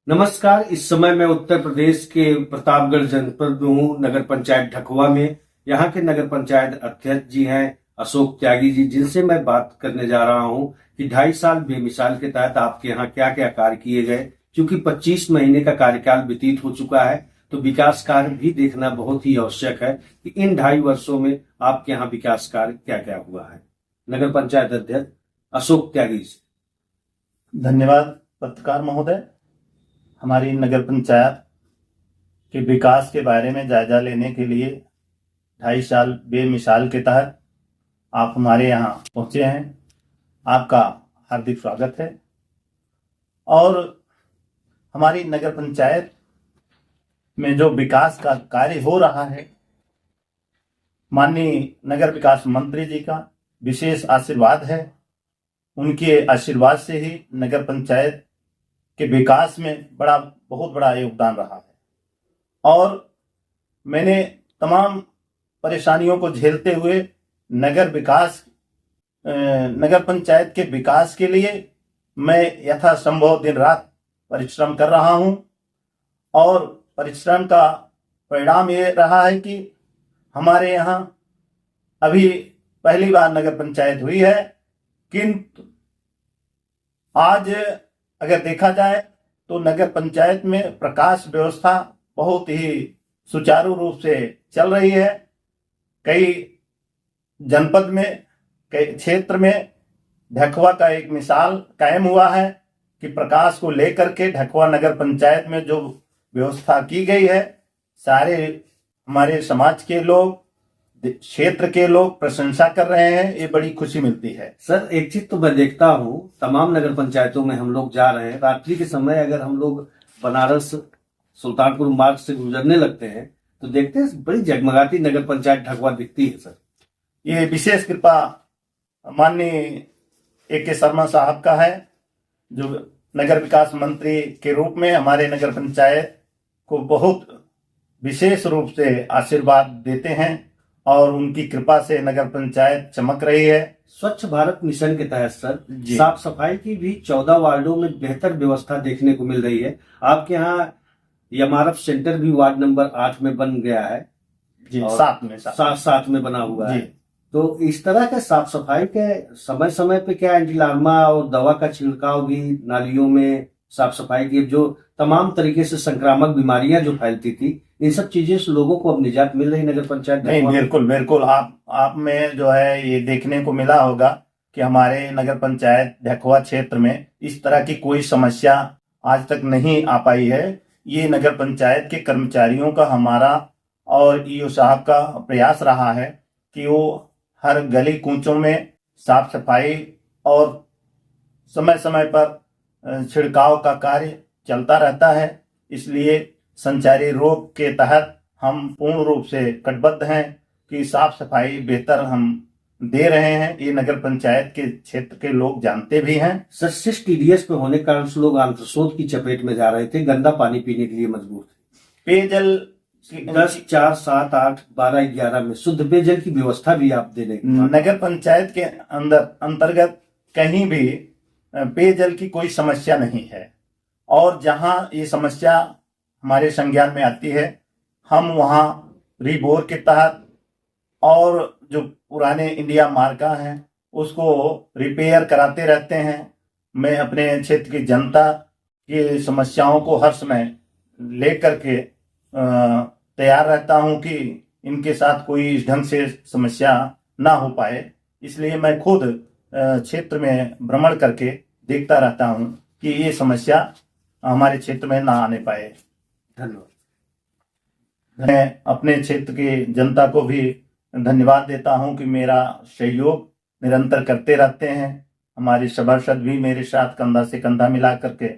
नमस्कार। इस समय मैं उत्तर प्रदेश के प्रतापगढ़ जनपद में हूँ, नगर पंचायत ढकवा में। यहाँ के नगर पंचायत अध्यक्ष जी हैं अशोक त्यागी जी, जिनसे मैं बात करने जा रहा हूँ कि 2.5 साल बेमिसाल के तहत आपके यहाँ क्या क्या कार्य किए गए। क्योंकि 25 महीने का कार्यकाल व्यतीत हो चुका है, तो विकास कार्य भी देखना बहुत ही आवश्यक है कि इन 2.5 वर्षों में आपके यहाँ विकास कार्य क्या क्या हुआ है। नगर पंचायत अध्यक्ष अशोक त्यागी जी। धन्यवाद पत्रकार महोदय। हमारी नगर पंचायत के विकास के बारे में जायजा लेने के लिए 2.5 साल बेमिसाल के तहत आप हमारे यहाँ पहुँचे हैं। आपका हार्दिक स्वागत है। और हमारी नगर पंचायत में जो विकास का कार्य हो रहा है, माननीय नगर विकास मंत्री जी का विशेष आशीर्वाद है। उनके आशीर्वाद से ही नगर पंचायत के विकास में बहुत बड़ा योगदान रहा है। और मैंने तमाम परेशानियों को झेलते हुए नगर पंचायत के विकास के लिए मैं यथासंभव दिन रात परिश्रम कर रहा हूं। और परिश्रम का परिणाम ये रहा है कि हमारे यहाँ अभी पहली बार नगर पंचायत हुई है, किंतु आज अगर देखा जाए तो नगर पंचायत में प्रकाश व्यवस्था बहुत ही सुचारू रूप से चल रही है। कई जनपद में, कई क्षेत्र में ढकवा का एक मिसाल कायम हुआ है कि प्रकाश को लेकर के ढकवा नगर पंचायत में जो व्यवस्था की गई है, सारे हमारे समाज के लोग, क्षेत्र के लोग प्रशंसा कर रहे हैं। ये बड़ी खुशी मिलती है। सर, एक चीज तो मैं देखता हूँ, तमाम नगर पंचायतों में हम लोग जा रहे हैं, रात्रि के समय अगर हम लोग बनारस सुल्तानपुर मार्ग से गुजरने लगते हैं तो देखते हैं बड़ी जगमगाती नगर पंचायत ढकवा दिखती है। सर, ये विशेष कृपा माननीय A.K. शर्मा साहब का है, जो नगर विकास मंत्री के रूप में हमारे नगर पंचायत को बहुत विशेष रूप से आशीर्वाद देते हैं और उनकी कृपा से नगर पंचायत चमक रही है। स्वच्छ भारत मिशन के तहत सर साफ सफाई की भी 14 वार्डों में बेहतर व्यवस्था देखने को मिल रही है। आपके यहाँ यमारफ सेंटर भी वार्ड नंबर 8 में बन गया है जी, साथ में बना हुआ है। तो इस तरह के साफ सफाई के समय समय पे क्या एंटीलार्मा और दवा का छिड़काव भी नालियों में, साफ सफाई की जो तमाम तरीके से संक्रामक बीमारियां जो फैलती थी, इन सब चीजें से लोगों को अब निजात मिल रही नगर पंचायत? नहीं, बिल्कुल आप में जो है ये देखने को मिला होगा कि हमारे नगर पंचायत ढकवा क्षेत्र में इस तरह की कोई समस्या आज तक नहीं आ पाई है। ये नगर पंचायत के कर्मचारियों का, हमारा और ईओ साहब का प्रयास रहा है कि वो हर गली कूचों में साफ सफाई और समय समय पर छिड़काव का कार्य चलता रहता है। इसलिए संचारी रोग के तहत हम पूर्ण रूप से कटिबद्ध हैं कि साफ सफाई बेहतर हम दे रहे हैं। ये नगर पंचायत के क्षेत्र के लोग जानते भी हैं। सर, सिस्ट टीडीएस पे होने के कारण से लोग आंत्रशोथ की चपेट में जा रहे थे, गंदा पानी पीने के लिए मजबूर थे। पेयजल 10, 4, 7, 8, 12, 11 में शुद्ध पेयजल की व्यवस्था भी आप दे देंगे? नगर पंचायत के अंतर्गत कहीं भी पेयजल की कोई समस्या नहीं है। और जहां ये समस्या हमारे संज्ञान में आती है, हम वहां रीबोर के तहत और जो पुराने इंडिया मार्का हैं उसको रिपेयर कराते रहते हैं। मैं अपने क्षेत्र की जनता की समस्याओं को हर समय लेकर के तैयार रहता हूं कि इनके साथ कोई इस ढंग से समस्या ना हो पाए। इसलिए मैं खुद क्षेत्र में भ्रमण करके देखता रहता हूं कि ये समस्या हमारे क्षेत्र में ना आने पाए। धन्यवाद। मैं अपने क्षेत्र की जनता को भी धन्यवाद देता हूं कि मेरा सहयोग निरंतर करते रहते हैं। हमारे सभासद भी मेरे साथ कंधा से कंधा मिला करके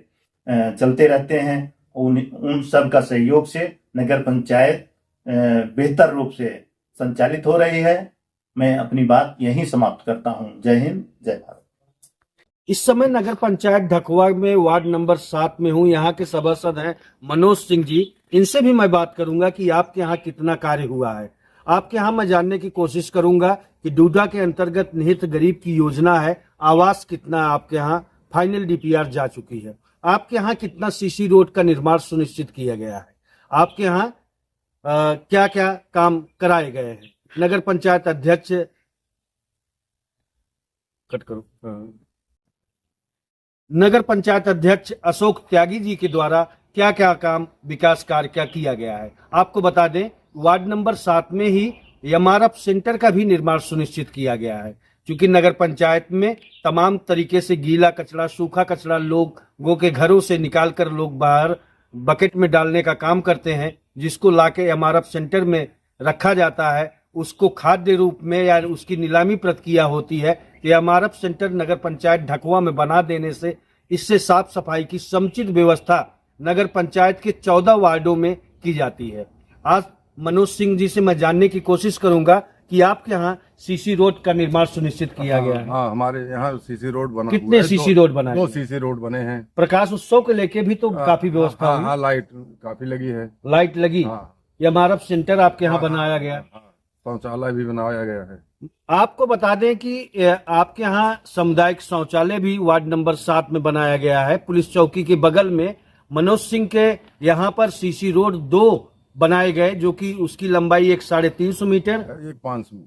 चलते रहते हैं। उन सब का सहयोग से नगर पंचायत बेहतर रूप से संचालित हो रही है। मैं अपनी बात यहीं समाप्त करता हूं। जय हिंद, जय भारत। इस समय नगर पंचायत ढकवा में वार्ड नंबर 7 में हूँ। यहाँ के सभासद हैं मनोज सिंह जी। इनसे भी मैं बात करूंगा कि आपके यहाँ कितना कार्य हुआ है। आपके यहाँ मैं जानने की कोशिश करूंगा कि डूडा के अंतर्गत निहित गरीब की योजना है, आवास कितना आपके यहाँ फाइनल डीपीआर जा चुकी है। आपके यहाँ कितना सीसी रोड का निर्माण सुनिश्चित किया गया है? आपके यहाँ क्या क्या काम कराए गए हैं? नगर पंचायत अध्यक्ष कट करो। नगर पंचायत अध्यक्ष अशोक त्यागी जी के द्वारा क्या क्या काम विकास कार्य क्या किया गया है? आपको बता दें, वार्ड नंबर 7 में ही एमआरएफ सेंटर का भी निर्माण सुनिश्चित किया गया है, क्योंकि नगर पंचायत में तमाम तरीके से गीला कचरा, सूखा कचरा लोगों के घरों से निकालकर लोग बाहर बकेट में डालने का काम करते हैं, जिसको लाके एमआरएफ सेंटर में रखा जाता है। उसको खाद्य रूप में या उसकी नीलामी प्रक्रिया होती है कि एमआरएफ सेंटर नगर पंचायत ढकवा में बना देने से इससे साफ सफाई की समुचित व्यवस्था नगर पंचायत के 14 वार्डों में की जाती है। आज मनोज सिंह जी से मैं जानने की कोशिश करूंगा कि आपके यहाँ सीसी रोड का निर्माण सुनिश्चित किया गया है। हाँ, हमारे यहाँ सीसी रोड बना कितने हुआ है। सीसी रोड बनाए? 2 सीसी रोड बने हैं। प्रकाश उत्सव को लेके भी तो काफी व्यवस्था हुई। हाँ, लाइट काफी लगी है। लाइट लगी। हाँ, एमआरएफ सेंटर आपके यहाँ बनाया गया। शौचालय भी बनाया गया है। आपको बता दें कि आपके यहाँ सामुदायिक शौचालय भी वार्ड नंबर 7 में बनाया गया है। पुलिस चौकी के बगल में मनोज सिंह के यहाँ पर सीसी रोड 2 बनाए गए, जो कि उसकी लंबाई 350 मीटर,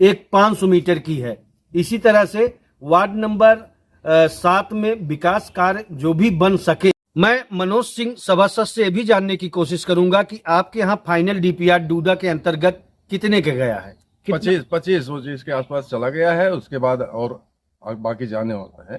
एक 500 मीटर की है। इसी तरह से वार्ड नंबर 7 में विकास कार्य जो भी बन सके। मैं मनोज सिंह सभासद से भी जानने की कोशिश करूंगा कि आपके यहाँ फाइनल डीपीआर डूडा के अंतर्गत कितने का गया है? 25 के आसपास चला गया है। उसके बाद और बाकी जाने वाला है।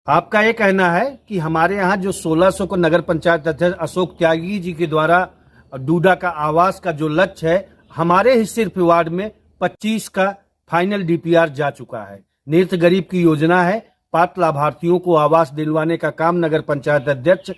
आपका ये कहना है कि हमारे यहाँ जो 1600 को नगर पंचायत अध्यक्ष अशोक त्यागी जी के द्वारा डूडा का आवास का जो लक्ष्य है, हमारे ही सिर्फ वार्ड में 25 का फाइनल डीपीआर जा चुका है। निरत गरीब की योजना है। पात्र लाभार्थियों को आवास दिलवाने का काम नगर पंचायत अध्यक्ष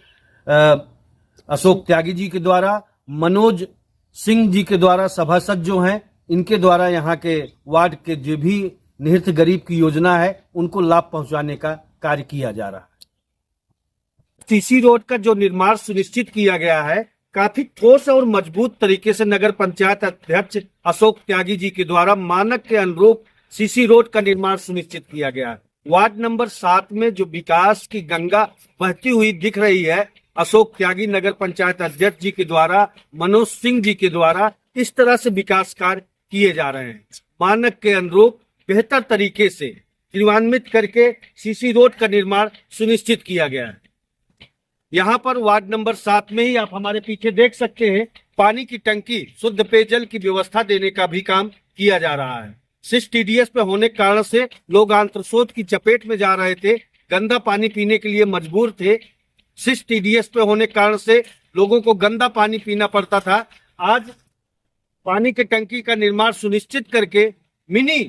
अशोक त्यागी जी के द्वारा, मनोज सिंह जी के द्वारा, सभासद जो हैं इनके द्वारा यहाँ के वार्ड के जो भी निहित गरीब की योजना है उनको लाभ पहुंचाने का कार्य किया जा रहा है। सीसी रोड का जो निर्माण सुनिश्चित किया गया है, काफी ठोस और मजबूत तरीके से नगर पंचायत अध्यक्ष अशोक त्यागी जी के द्वारा मानक के अनुरूप सीसी रोड का निर्माण सुनिश्चित किया गया है। वार्ड नंबर 7 में जो विकास की गंगा बहती हुई दिख रही है, अशोक त्यागी नगर पंचायत अध्यक्ष जी के द्वारा, मनोज सिंह जी के द्वारा इस तरह से विकास कार्य किए जा रहे हैं। मानक के अनुरूप बेहतर तरीके से क्रियान्वित करके सीसी रोड का निर्माण सुनिश्चित किया गया है। यहाँ पर वार्ड नंबर 7 में ही आप हमारे पीछे देख सकते हैं, पानी की टंकी, शुद्ध पेयजल की व्यवस्था देने का भी काम किया जा रहा है। सिस टीडीएस पे होने के कारण से लोग आंत्रशोथ की चपेट में जा रहे थे, गंदा पानी पीने के लिए मजबूर थे। सिस टीडीएस पे होने के कारण से लोगों को गंदा पानी पीना पड़ता था। आज पानी की टंकी का निर्माण सुनिश्चित करके मिनी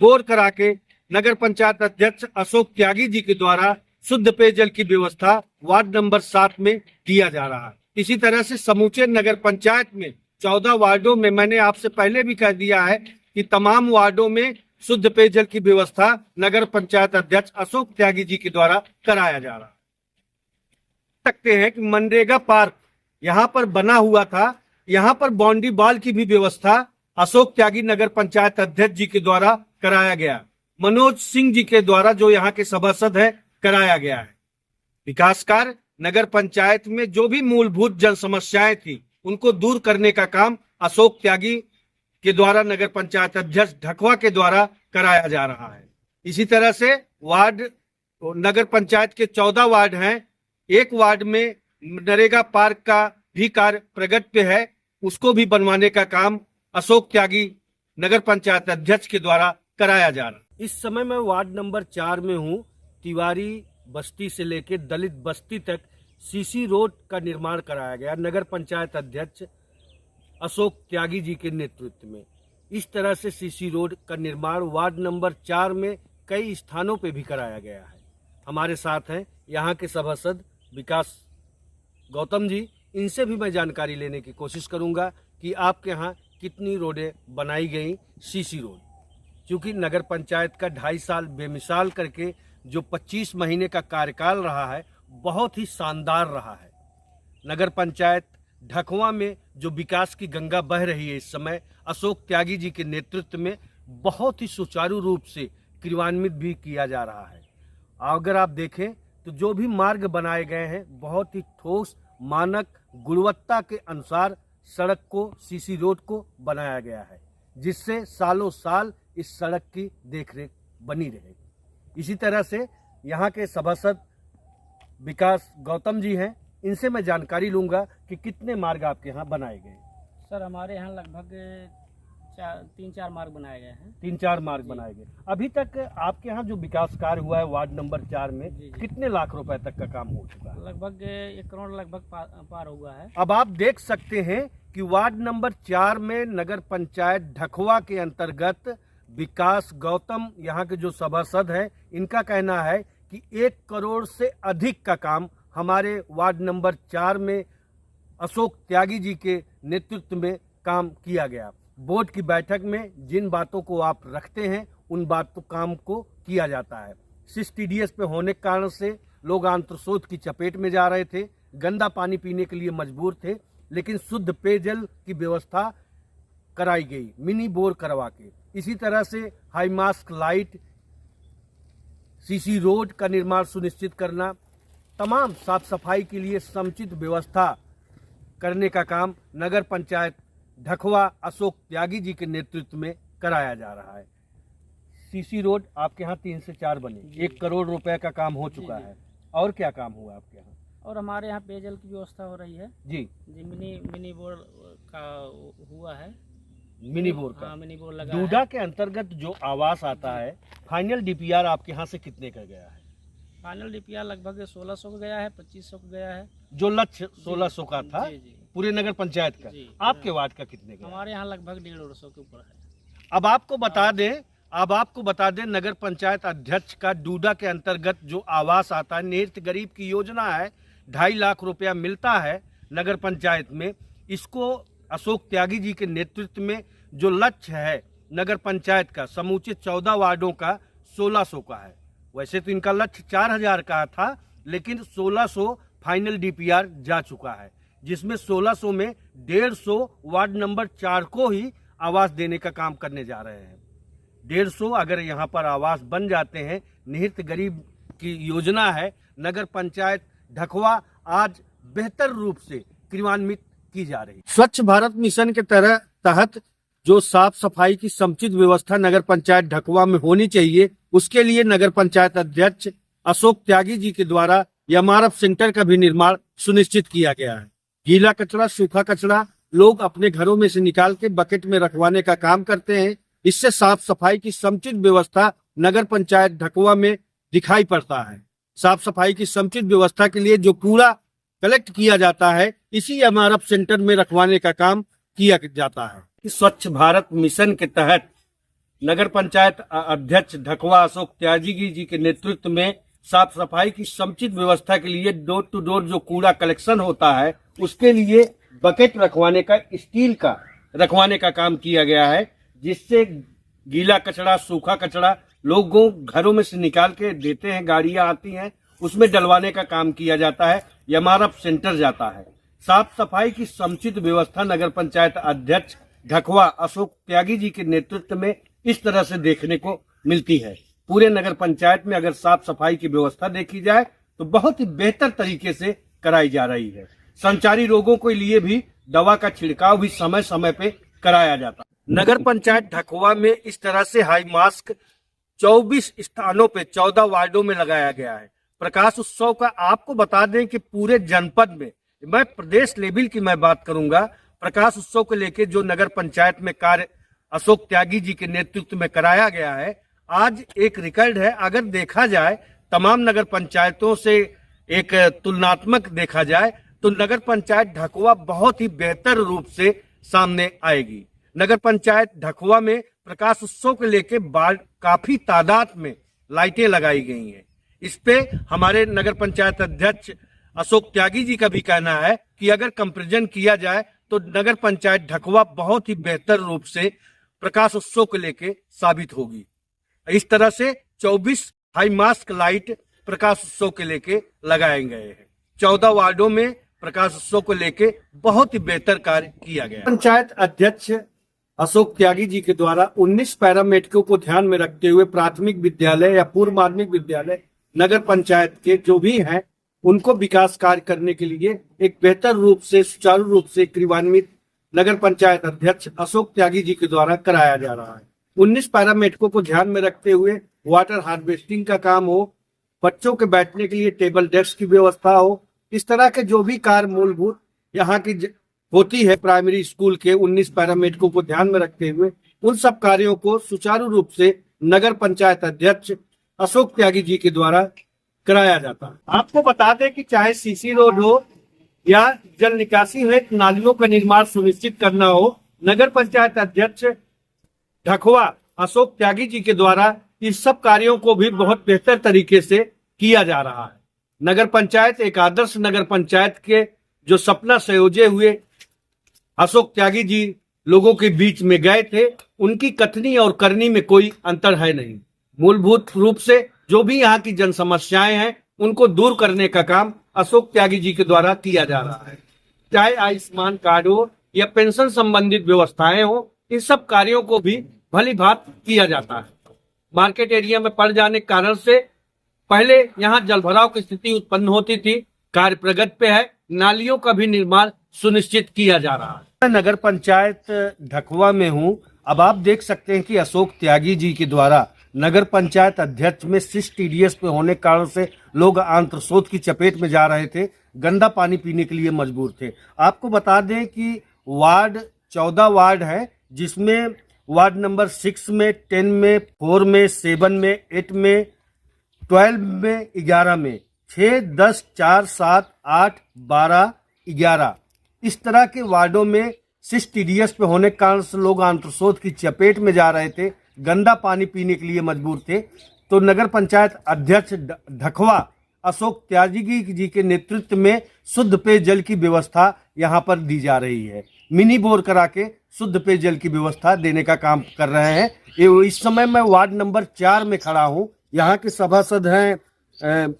बोर करा के नगर पंचायत अध्यक्ष अशोक त्यागी जी के द्वारा शुद्ध पेयजल की व्यवस्था वार्ड नंबर 7 में किया जा रहा है। इसी तरह से समूचे नगर पंचायत में 14 वार्डों में, मैंने आपसे पहले भी कह दिया है कि तमाम वार्डों में शुद्ध पेयजल की व्यवस्था नगर पंचायत अध्यक्ष अशोक त्यागी जी के द्वारा कराया जा रहा है। सकते हैं कि मनरेगा पार्क यहाँ पर बना हुआ था, यहाँ पर बाउंड्री वॉल की भी व्यवस्था अशोक त्यागी नगर पंचायत अध्यक्ष जी के द्वारा कराया गया, मनोज सिंह जी के द्वारा जो यहाँ के सभासद है कराया गया है। विकास कार्य नगर पंचायत में जो भी मूलभूत जन समस्याएं थी उनको दूर करने का काम अशोक त्यागी के द्वारा नगर पंचायत अध्यक्ष ढकवा के द्वारा कराया जा रहा है। इसी तरह से वार्ड नगर पंचायत के 14 वार्ड हैं। एक वार्ड में नरेगा पार्क का भी कार्य प्रगति पे है, उसको भी बनवाने का काम अशोक त्यागी नगर पंचायत अध्यक्ष के द्वारा कराया जा रहा है। इस समय मैं वार्ड नंबर 4 में हूँ। तिवारी बस्ती से लेकर दलित बस्ती तक सीसी रोड का निर्माण कराया गया नगर पंचायत अध्यक्ष अशोक त्यागी जी के नेतृत्व में। इस तरह से सीसी रोड का निर्माण वार्ड नंबर 4 में कई स्थानों पे भी कराया गया है। हमारे साथ हैं यहाँ के सभासद विकास गौतम जी, इनसे भी मैं जानकारी लेने की कोशिश करूंगा कि आपके यहाँ कितनी रोडें बनाई गई सीसी रोड, क्योंकि नगर पंचायत का 2.5 साल बेमिसाल करके जो 25 महीने का कार्यकाल रहा है बहुत ही शानदार रहा है। नगर पंचायत ढकवा में जो विकास की गंगा बह रही है इस समय अशोक त्यागी जी के नेतृत्व में बहुत ही सुचारू रूप से क्रियान्वित भी किया जा रहा है। अगर आप देखें तो जो भी मार्ग बनाए गए हैं बहुत ही ठोस मानक गुणवत्ता के अनुसार सड़क को, सीसी रोड को बनाया गया है, जिससे सालों साल इस सड़क की देखरेख बनी रहेगी। इसी तरह से यहाँ के सभासद विकास गौतम जी हैं, इनसे मैं जानकारी लूँगा कि कितने मार्ग आपके यहाँ बनाए गए। सर हमारे यहाँ लगभग 3-4 मार्ग बनाए गए हैं। 3-4 मार्ग बनाए गए। अभी तक आपके यहाँ जो विकास कार्य हुआ है वार्ड नंबर 4 में, जी। कितने लाख रुपए तक का काम हो चुका है? लगभग 1 करोड़ लगभग पार हुआ है। अब आप देख सकते हैं कि वार्ड नंबर 4 में नगर पंचायत ढखवा के अंतर्गत विकास गौतम यहाँ के जो सभासद हैं, इनका कहना है कि 1 करोड़ से अधिक का काम हमारे वार्ड नंबर 4 में अशोक त्यागी जी के नेतृत्व में काम किया गया। बोर्ड की बैठक में जिन बातों को आप रखते हैं उन बातों काम को किया जाता है। सिस TDS पे होने के कारण से लोग आंत्रशोथ की चपेट में जा रहे थे, गंदा पानी पीने के लिए मजबूर थे, लेकिन शुद्ध पेयजल की व्यवस्था कराई गई मिनी बोर करवा के। इसी तरह से high mask light, CC road का निर्माण सुनिश्चित करना, तमाम साफ सफाई के लिए समुचित व्यवस्था करने का काम नगर पंचायत ढखवा अशोक त्यागी जी के नेतृत्व में कराया जा रहा है। सीसी रोड आपके यहाँ 3 से 4 बने, 1 करोड़ रुपए का काम हो चुका है। और क्या काम हुआ आपके यहाँ? और हमारे यहाँ पेयजल की व्यवस्था हो रही है जी मिनी बोर का हुआ है। मिनी बोर का? हाँ, मिनी बोर लगा डूडा है। के अंतर्गत जो आवास आता है, फाइनल DPR आपके यहाँ से कितने का गया है? फाइनल DPR लगभग 1600 का गया है, 2500 का गया है। जो लक्ष्य 1600 का था जी। पूरे नगर पंचायत का, जी। आपके वार्ड का कितने का? हमारे यहाँ लगभग 150 के ऊपर है। अब आपको बता दें नगर पंचायत अध्यक्ष का डूडा के अंतर्गत जो आवास आता है, निहित गरीब की योजना है, 2.5 लाख रुपया मिलता है नगर पंचायत में। इसको अशोक त्यागी जी के नेतृत्व में जो लक्ष्य है नगर पंचायत का समूचे 14 वार्डों का 1600 का है। वैसे तो इनका लक्ष्य 4000 का था, लेकिन 1600 फाइनल DPR जा चुका है, जिसमें 1600 में 150 वार्ड नंबर 4 को ही आवास देने का काम करने जा रहे हैं। 150 अगर यहाँ पर आवास बन जाते हैं, निहित गरीब की योजना है, नगर पंचायत ढखवा आज बेहतर रूप से क्रियान्वित की जा रही। स्वच्छ भारत मिशन के तहत जो साफ सफाई की समुचित व्यवस्था नगर पंचायत ढखवा में होनी चाहिए, उसके लिए नगर पंचायत अध्यक्ष अशोक त्यागी जी के द्वारा MRF सेंटर का भी निर्माण सुनिश्चित किया गया है। गीला कचरा, सूखा कचरा लोग अपने घरों में से निकाल के बकेट में रखवाने का काम करते हैं। इससे साफ सफाई की समुचित व्यवस्था नगर पंचायत ढखवा में दिखाई पड़ता है। साफ सफाई की समुचित व्यवस्था के लिए जो कूड़ा कलेक्ट किया जाता है, इसी MRF सेंटर में रखवाने का काम किया जाता है। स्वच्छ भारत मिशन के तहत नगर पंचायत अध्यक्ष ढखवा अशोक त्यागी जी के नेतृत्व में साफ सफाई की समुचित व्यवस्था के लिए डोर टू डोर जो कूड़ा कलेक्शन होता है, उसके लिए बकेट रखवाने का, स्टील का रखवाने का काम किया गया है, जिससे गीला कचरा, सूखा कचरा लोगों घरों में से निकाल के देते हैं, गाड़ियां आती हैं, उसमें डलवाने का काम किया जाता है। MRF सेंटर जाता है। साफ सफाई की समुचित व्यवस्था नगर पंचायत अध्यक्ष ढखवा अशोक त्यागी जी के नेतृत्व में इस तरह से देखने को मिलती है। पूरे नगर पंचायत में अगर साफ सफाई की व्यवस्था देखी जाए तो बहुत ही बेहतर तरीके से कराई जा रही है। संचारी रोगों के लिए भी दवा का छिड़काव भी समय समय पे कराया जाता है। नगर पंचायत ढखवा में इस तरह से हाई मास्क 24 स्थानों पे 14 वार्डों में लगाया गया है। प्रकाश उत्सव का आपको बता दें कि पूरे जनपद में, मैं प्रदेश लेवल की मैं बात करूंगा, प्रकाश उत्सव को लेकर जो नगर पंचायत में कार्य अशोक त्यागी जी के नेतृत्व में कराया गया है, आज एक रिकॉर्ड है। अगर देखा जाए तमाम नगर पंचायतों से एक तुलनात्मक देखा जाए तो नगर पंचायत ढखवा बहुत ही बेहतर रूप से सामने आएगी। नगर पंचायत ढखवा में प्रकाश उत्सव को लेकर काफी तादाद में लाइटें लगाई गई हैं। इस पे हमारे नगर पंचायत अध्यक्ष अशोक त्यागी जी का भी कहना है कि अगर कंपैरिजन किया जाए तो नगर पंचायत ढखवा बहुत ही बेहतर रूप से प्रकाश उत्सव को लेके साबित होगी। इस तरह से 24 हाई मास्क लाइट प्रकाश उत्सव के लेके लगाए गए हैं। 14 वार्डों में प्रकाश उत्सव को लेके बहुत ही बेहतर कार्य किया गया। पंचायत अध्यक्ष अशोक त्यागी जी के द्वारा 19 पैरामेडिकों को ध्यान में रखते हुए प्राथमिक विद्यालय या पूर्व माध्यमिक विद्यालय नगर पंचायत के जो भी हैं उनको विकास कार्य करने के लिए एक बेहतर रूप से, सुचारू रूप से क्रियान्वित नगर पंचायत अध्यक्ष अशोक त्यागी जी के द्वारा कराया जा रहा है। 19 पैरामीटरों को ध्यान में रखते हुए वाटर हार्वेस्टिंग का काम हो, बच्चों के बैठने के लिए टेबल डेस्क की व्यवस्था हो, इस तरह के जो भी कार्य मूलभूत यहाँ की होती है प्राइमरी स्कूल के 19 पैरामीटरों को ध्यान में रखते हुए उन सब कार्यों को सुचारू रूप से नगर पंचायत अध्यक्ष अशोक त्यागी जी के द्वारा कराया जाता है। आपको बता दें कि चाहे सीसी रोड हो या जल निकासी हो, नालियों का निर्माण सुनिश्चित करना हो, नगर पंचायत अध्यक्ष ढकवा अशोक त्यागी जी के द्वारा इस सब कार्यों को भी बहुत बेहतर तरीके से किया जा रहा है। नगर पंचायत एक आदर्श नगर पंचायत के जो सपना संयोजे हुए अशोक त्यागी जी लोगों के बीच में गए थे, उनकी कथनी और करनी में कोई अंतर है नहीं। मूलभूत रूप से जो भी यहाँ की जन समस्याएं हैं उनको दूर करने का काम अशोक त्यागी जी के द्वारा किया जा रहा है। चाहे आयुष्मान कार्ड हो या पेंशन संबंधित व्यवस्थाएं हो, इन सब कार्यों को भी भली भांत किया जाता है। मार्केट एरिया में पड़ जाने के कारण से पहले यहाँ जलभराव की स्थिति उत्पन्न होती थी, कार्य प्रगति पे है, नालियों का भी निर्माण सुनिश्चित किया जा रहा है। मैं नगर पंचायत ढकवा में हूँ। अब आप देख सकते हैं कि अशोक त्यागी जी के द्वारा नगर पंचायत अध्यक्ष में सिस्ट टीडीएस पे होने के कारण से लोग आंत्रशोथ की चपेट में जा रहे थे, गंदा पानी पीने के लिए मजबूर थे। आपको बता दें कि वार्ड 14 वार्ड है, जिसमें वार्ड नंबर 6 में, 10 में, 4 में, 7 में, 8 में, 12 में, 11 में, 6, 10, 4, 7, 8, 12, 11 इस तरह के वार्डों में सिस्ट टीडीएस पे होने के कारण से लोग आंत्रशोथ की चपेट में जा रहे थे, गंदा पानी पीने के लिए मजबूर थे। तो नगर पंचायत अध्यक्ष ढकवा अशोक त्यागी जी के नेतृत्व में शुद्ध पेयजल की व्यवस्था यहाँ पर दी जा रही है। मिनी बोर करा के शुद्ध पेयजल की व्यवस्था देने का काम कर रहे हैं। इस समय मैं वार्ड नंबर 4 में खड़ा हूँ। यहाँ के सभासद हैं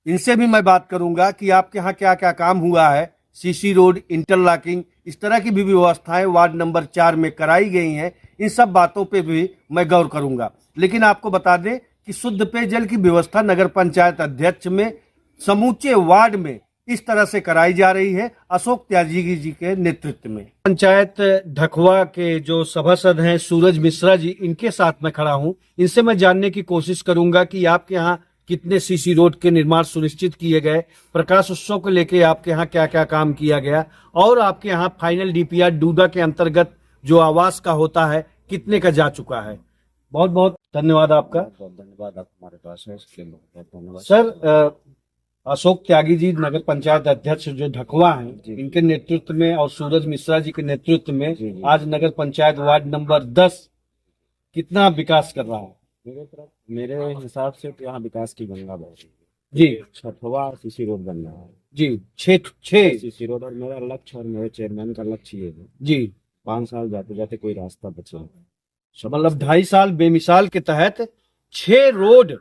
इनसे भी मैं बात करूंगा कि आपके यहाँ क्या क्या काम हुआ है। सीसी रोड, इंटरलॉकिंग, इस तरह की भी व्यवस्थाएं वार्ड नंबर 4 में कराई गई हैं। इन सब बातों पे भी मैं गौर करूंगा। लेकिन आपको बता दें कि शुद्ध पेयजल की व्यवस्था नगर पंचायत अध्यक्ष में समूचे वार्ड में इस तरह से कराई जा रही है अशोक त्यागी जी के नेतृत्व में। पंचायत ढकवा के जो सभासद हैं सूरज मिश्रा जी, इनके साथ मैं खड़ा हूं। इनसे मैं जानने की कोशिश करूंगा कि आपके यहाँ कितने सीसी रोड के निर्माण सुनिश्चित किए गए, प्रकाश उत्सव को लेके आपके यहाँ क्या क्या काम किया गया, और आपके यहाँ फाइनल डीपीआर डूडा के अंतर्गत जो आवास का होता है कितने का जा चुका है। बहुत बहुत धन्यवाद आपका। बहुत धन्यवाद, आप हमारे पास है इसके लिए बहुत धन्यवाद। सर, अशोक त्यागी जी नगर पंचायत अध्यक्ष जो ढकवा हैं, इनके नेतृत्व में और सूरज मिश्रा जी के नेतृत्व में आज नगर पंचायत वार्ड नंबर 10 कितना विकास कर रहा है? मेरे हिसाब से तो यहाँ विकास की गंगा बह रही है जी। 6वां सीसी रोड बन रहा है जी, 6 सीसी रोड। और मेरा लक्ष्य और मेरे चेयरमैन का लक्ष्य ये है जी 5 साल जाते जाते कोई रास्ता बचे। मतलब 2.5 साल बेमिसाल के तहत 6 रोड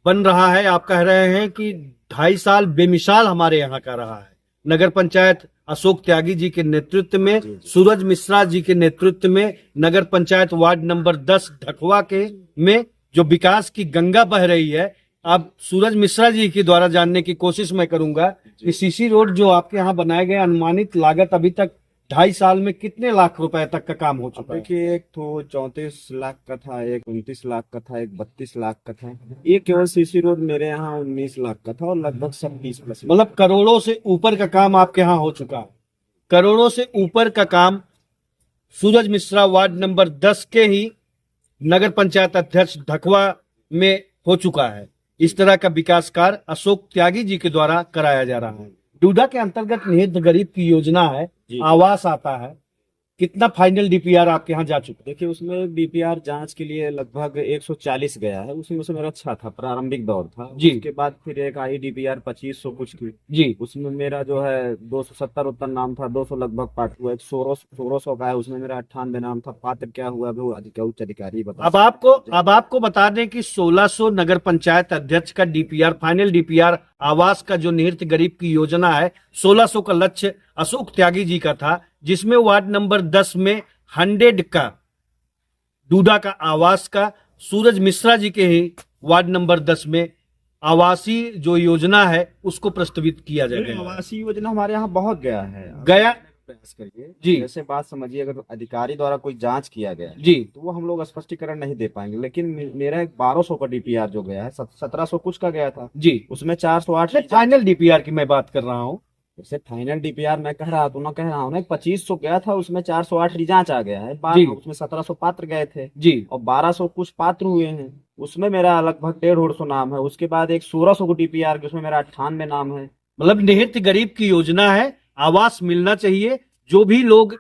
बन रहा है। आप कह रहे हैं कि 2.5 साल बेमिसाल हमारे यहाँ का रहा है। नगर पंचायत अशोक त्यागी जी के नेतृत्व में, सूरज मिश्रा जी के नेतृत्व में नगर पंचायत वार्ड नंबर 10 ढकवा के में जो विकास की गंगा बह रही है। अब सूरज मिश्रा जी के द्वारा जानने की कोशिश मैं करूंगा कि सीसी रोड जो आपके यहाँ बनाए गए, अनुमानित लागत अभी तक 2.5 साल में कितने लाख रुपए तक का काम हो चुका है? देखिए, एक तो 34 लाख का था, एक 29 लाख का था, एक 32 लाख का था। ये केवल सीसी रोड मेरे यहाँ 19 लाख का था और लगभग सब 20+। मतलब करोड़ों से ऊपर का काम आपके यहाँ हो चुका है। करोड़ों से ऊपर का काम सूरज मिश्रा वार्ड नंबर 10 के ही नगर पंचायत अध्यक्ष ढकवा में हो चुका है। इस तरह का विकास कार्य अशोक त्यागी जी के द्वारा कराया जा रहा है। डूडा के अंतर्गत निहित गरीब की योजना है, आवास आता है। कितना फाइनल डीपीआर आपके यहाँ जा चुका? देखिए, उसमें डीपीआर जांच के लिए लगभग 140 गया है। उसमें से मेरा अच्छा था, प्रारंभिक दौर था जी। उसके बाद फिर एक आई डीपीआर 2500 कुछ की जी। उसमें मेरा जो है 270 उत्तर नाम था, 200 लगभग पाठ हुआ। 1600 का है, उसमें मेरा 98 नाम था। पात्र क्या हुआ वो उच्च अधिकारी बता। अब आपको बता दें कि 1600 नगर पंचायत अध्यक्ष का डीपीआर, फाइनल डीपीआर आवास का जो निहित गरीब की योजना है, 1600 का लक्ष्य अशोक त्यागी जी का था, जिसमें वार्ड नंबर 10 में 100 का डूडा का आवास का सूरज मिश्रा जी के ही वार्ड नंबर 10 में आवासीय जो योजना है उसको प्रस्तावित किया जाएगा। आवासीय योजना हमारे यहाँ बहुत गया है। गया प्रयास करिए जी। जैसे बात समझिए, अगर अधिकारी द्वारा कोई जांच किया गया जी तो वो हम लोग स्पष्टीकरण नहीं दे पाएंगे, लेकिन मेरा एक 1200 का डीपीआर जो गया है, 1700 कुछ का गया था, जी, उसमें 408 फाइनल डीपीआर की मैं बात कर रहा हूँ। जैसे फाइनल डीपीआर मैं कह रहा हूँ ना 2500 गया था, उसमें 408 रिजांच आ गया है, जी। उसमें 1700 पात्र गए थे जी और 1200 कुछ पात्र हुए हैं, उसमें मेरा लगभग 150 नाम है। उसके बाद एक 1600 को डीपीआर के, उसमें मेरा 98 नाम है। मतलब निहित गरीब की योजना है, आवास मिलना चाहिए। जो भी लोग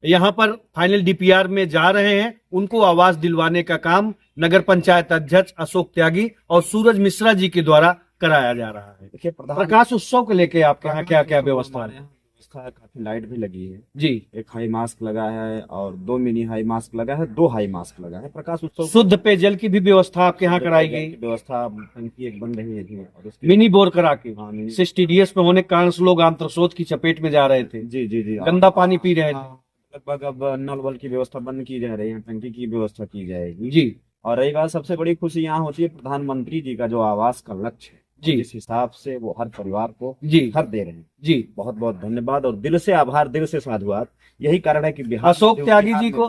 यहाँ पर फाइनल डीपीआर में जा रहे हैं उनको आवास दिलवाने का काम नगर पंचायत अध्यक्ष अशोक त्यागी और सूरज मिश्रा जी के द्वारा कराया जा रहा है। देखिए प्रकाश उत्सव को लेके आपके यहाँ क्या क्या व्यवस्था है? व्यवस्था काफी लाइट भी लगी है जी, एक हाई मास्क लगा है और 2 मिनी हाई मास्क लगा है, 2 हाई मास्क लगा है। प्रकाश उत्सव शुद्ध पेयजल की भी व्यवस्था आपके यहाँ कराई गई, व्यवस्था टंकी एक बन रही है और उसकी मिनी बोर करा के। हाँ, मिनी- इस TDS में होने के कारण से लोग आंत्रशोथ की चपेट में जा रहे थे, जी जी जी गंदा पानी पी रहे थे। हाँ, लगभग अब नल वल की व्यवस्था बंद की जा रही है, टंकी की व्यवस्था की जाएगी जी और रही बात, सबसे बड़ी खुशी यहाँ होती है प्रधानमंत्री जी का जो आवास का लक्ष्य है, जी जिस हिसाब से वो हर परिवार को जी घर दे रहे हैं। जी। बहुत बहुत धन्यवाद और दिल से आभार, दिल से साधुवाद। यही कारण है कि बिहार अशोक त्यागी जी को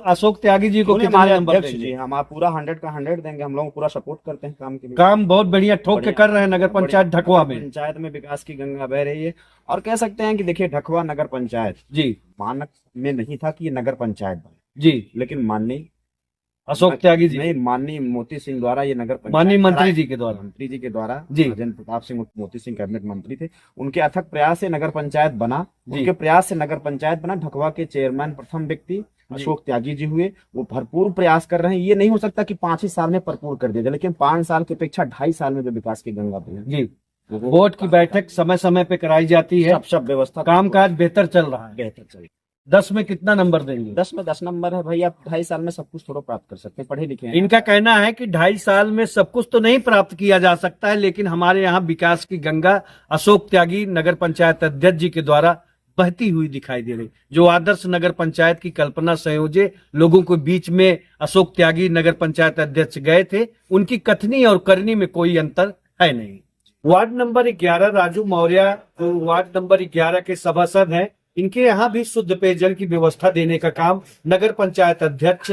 उन्होंने कितने हमारे नंबर अध्यक्ष देंगे? जी, हम आप पूरा 100 का 100 देंगे। हम लोग पूरा सपोर्ट करते हैं काम के लिए। काम बहुत बढ़िया ठोक के बढ़िया। कर रहे हैं नगर पंचायत ढकवा में। पंचायत में विकास की गंगा बह रही है और कह सकते हैं कि देखिए ढकवा नगर पंचायत जी मानक में नहीं था कि ये नगर पंचायत बने, जी, लेकिन माननीय अशोक त्यागी जी, नहीं, माननीय मोती सिंह द्वारा ये नगर पंचायत माननीय मंत्री जी के द्वारा। मंत्री जी के द्वारा, जी। राजेंद्र प्रताप सिंह मोती सिंह कैबिनेट मंत्री थे, उनके अथक प्रयास से नगर पंचायत बना। जी। उनके प्रयास से नगर पंचायत बना। ढकवा के चेयरमैन प्रथम व्यक्ति अशोक त्यागी जी हुए। वो भरपूर प्रयास कर रहे हैं। ये नहीं हो सकता कि 5 ही साल में भरपूर कर दिया जाए, लेकिन 5 साल की अपेक्षा 2.5 साल में जो विकास की गंगा बही जी, बोर्ड की बैठक समय समय पे कराई जाती है, सब व्यवस्था कामकाज बेहतर चल रहा है। बेहतर चल। 10 में कितना नंबर देंगे? 10 में 10 नंबर है भाई। आप 2.5 साल में सब कुछ थोड़ा प्राप्त कर सकते हैं, पढ़े लिखे हैं। इनका कहना है कि 2.5 साल में सब कुछ तो नहीं प्राप्त किया जा सकता है, लेकिन हमारे यहाँ विकास की गंगा अशोक त्यागी नगर पंचायत अध्यक्ष जी के द्वारा बहती हुई दिखाई दे रही। जो आदर्श नगर पंचायत की कल्पना संयोजे लोगों के बीच में अशोक त्यागी नगर पंचायत अध्यक्ष गए थे, उनकी कथनी और करनी में कोई अंतर है नहीं। वार्ड नंबर 11 राजू मौर्य जो वार्ड नंबर 11 के सभासद हैं, इनके यहाँ भी शुद्ध पेयजल की व्यवस्था देने का काम नगर पंचायत अध्यक्ष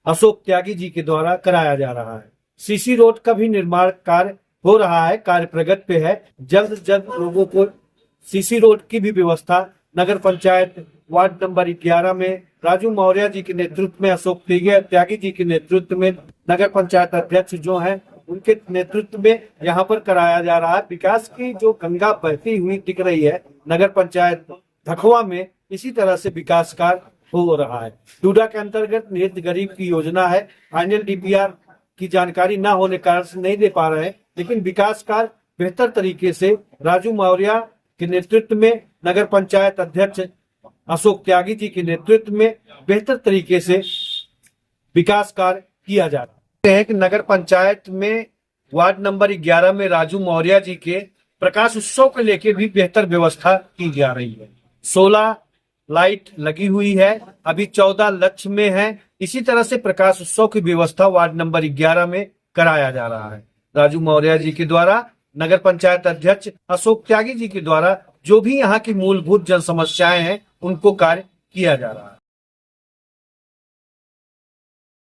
अशोक त्यागी जी के द्वारा कराया जा रहा है। सीसी रोड का भी निर्माण कार्य हो रहा है, कार्य प्रगति पे है। जल्द जल्द लोगों को सीसी रोड की भी व्यवस्था नगर पंचायत वार्ड नंबर 11 में राजू मौर्य जी के नेतृत्व में, अशोक त्यागी जी के नेतृत्व में, नगर पंचायत अध्यक्ष जो हैं उनके नेतृत्व में यहाँ पर कराया जा रहा है। विकास की जो गंगा बहती हुई दिख रही है नगर पंचायत ढकवा में, इसी तरह से विकास कार्य हो रहा है। डूडा के अंतर्गत निहित गरीब की योजना है। फाइनल डीपीआर की जानकारी न होने कारण से नहीं दे पा रहे हैं, लेकिन विकास कार्य बेहतर तरीके से राजू मौर्य के नेतृत्व में, नगर पंचायत अध्यक्ष अशोक त्यागी जी के नेतृत्व में बेहतर तरीके से विकास कार्य किया जा रहा है। नगर पंचायत में वार्ड नंबर 11 में राजू मौर्य जी के प्रकाश उत्सव को लेकर भी बेहतर व्यवस्था की जा रही है। 16 लाइट लगी हुई है, अभी 14 लक्ष्य में है। इसी तरह से प्रकाश उत्सव की व्यवस्था वार्ड नंबर 11 में कराया जा रहा है। राजू मौर्य जी के द्वारा, नगर पंचायत अध्यक्ष अशोक त्यागी जी के द्वारा जो भी यहाँ की मूलभूत जन समस्याएं हैं उनको कार्य किया जा रहा है।